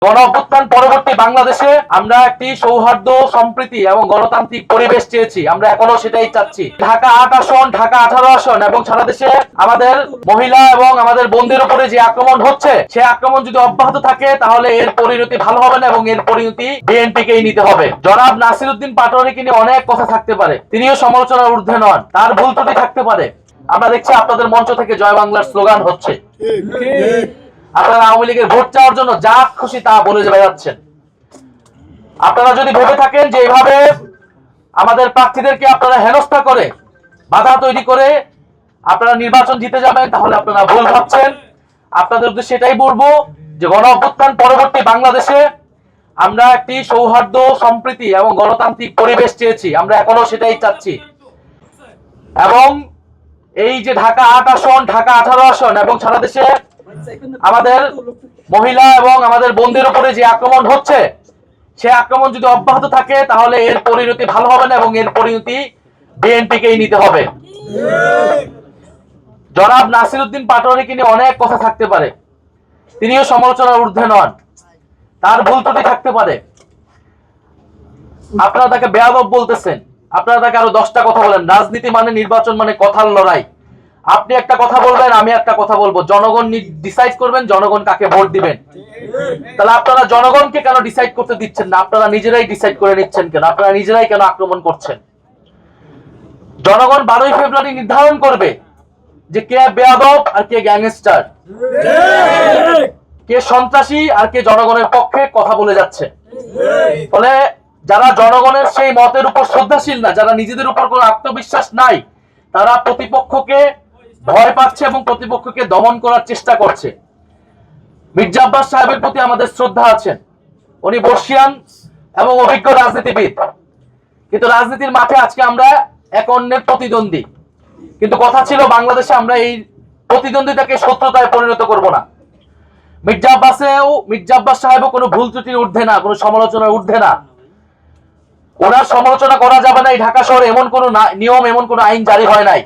গণ অভ্যুত্থান পরবর্তী বাংলাদেশে আমরা একটি সৌহার্দ্য, সম্প্রীতি এবং গণতান্ত্রিক পরিবেশ চেয়েছি। আমরা এখনো সেটাই চাচ্ছি। ঢাকা ৮ আসন, ঢাকা ১৮ আসন এবং সারা দেশে আমাদের মহিলা এবং আমাদের বোনদের উপরে যে আক্রমণ হচ্ছে, সে আক্রমণ যদি অব্যাহত থাকে তাহলে এর পরিণতি ভালো হবে না এবং এর পরিণতি বিএনপিকেই নিতে হবে। জনাব নাসিরউদ্দিন পাটোয়ারিকে নিয়ে অনেক কথা থাকতে পারে, তিনিও সমালোচনার ঊর্ধ্বে নন, তার ভুল ত্রুটি থাকতে পারে। আমরা দেখছি আপনাদের মঞ্চ থেকে জয় বাংলার স্লোগান হচ্ছে। আপনারা আওয়ামী লীগের ভোট চাওয়ার জন্য যা খুশি তা বলে বেড়াচ্ছেন। আপনারা যদি ভেবে থাকেন যে এইভাবে আমাদের প্রার্থীদেরকে আপনারা হেনস্থা করে, বাধা তৈরি করে আপনারা নির্বাচন জিতে যাবেন, তাহলে আপনারা ভুল ভাবছেন। আপনাদের উদ্দেশ্যে এটাই বলবো যে গণ অভ্যুত্থান পরবর্তী বাংলাদেশে আমরা একটি সৌহার্দ্য, সম্প্রীতি এবং গণতান্ত্রিক পরিবেশ চেয়েছি। আমরা এখনো সেটাই চাচ্ছি। এবং এই যে ঢাকা ৮ আসন, ঢাকা ১৮ আসন এবং সারা দেশে আমাদের মহিলা এবং আমাদের বোনদের উপরে যে আক্রমণ হচ্ছে, সে আক্রমণ যদি অব্যাহত থাকে তাহলে এর পরিণতি ভালো হবে না এবং এর পরিণতি বিএনপিকেই নিতে হবে। জনাব নাসিরউদ্দিন পাটোয়ারিকে নিয়ে অনেক কথা থাকতে পারে, তিনিও সমালোচনার ঊর্ধ্বে নন, তার ভুল ত্রুটি থাকতে পারে। আপনারা তাকে বেয়াদব বলতেছেন, আপনারা তাকে আরো 10টা কথা বলেন। রাজনীতি মানে, নির্বাচন মানে কথার লড়াই। আপনি একটা কথা বলবেন, আমি একটা কথা বলবো, জনগণ ডিসাইড করবেন জনগণ কাকে ভোট দিবেন। তাহলে আপনারা জনগণকে কেন ডিসাইড করতে দিচ্ছেন না? আপনারা নিজেরাই ডিসাইড করে নিচ্ছেন কেন? আপনারা নিজেরাই কেন আক্রমণ করছেন? জনগণ 12ই ফেব্রুয়ারি নির্ধারণ করবে যে কে বেয়াদব আর কে গ্যাংস্টার, কে সন্ত্রাসী আর কে জনগণের পক্ষে কথা বলে যাচ্ছে। ফলে যারা জনগণের সেই মতের উপর শ্রদ্ধাশীল না, যারা নিজেদের উপর কোনো আত্মবিশ্বাস নাই, তারা প্রতিপক্ষকে ভয় পাচ্ছে এবং প্রতিপক্ষকে দমন করার চেষ্টা করছে। মির্জা আব্বাস সাহেবের প্রতি আমাদের শ্রদ্ধা আছেন, উনি বর্ষিয়ান এবং অভিজ্ঞ রাজনীতিবিদ, কিন্তু রাজনীতির মাঠে আজকে আমরা এক অন্যের প্রতিদ্বন্দ্বী। কিন্তু কথা ছিল বাংলাদেশে আমরা এই প্রতিদ্বন্দ্বিতাকে শত্রুতায় পরিণত করব না। মির্জা আব্বাস সাহেবও কোনো ভুল ত্রুটির ঊর্ধ্বে না, কোনো সমালোচনার ঊর্ধ্বে না। ওনার সমালোচনা করা যাবে না, এই ঢাকা শহরে এমন কোনো নিয়ম, এমন কোনো আইন জারি হয় নাই।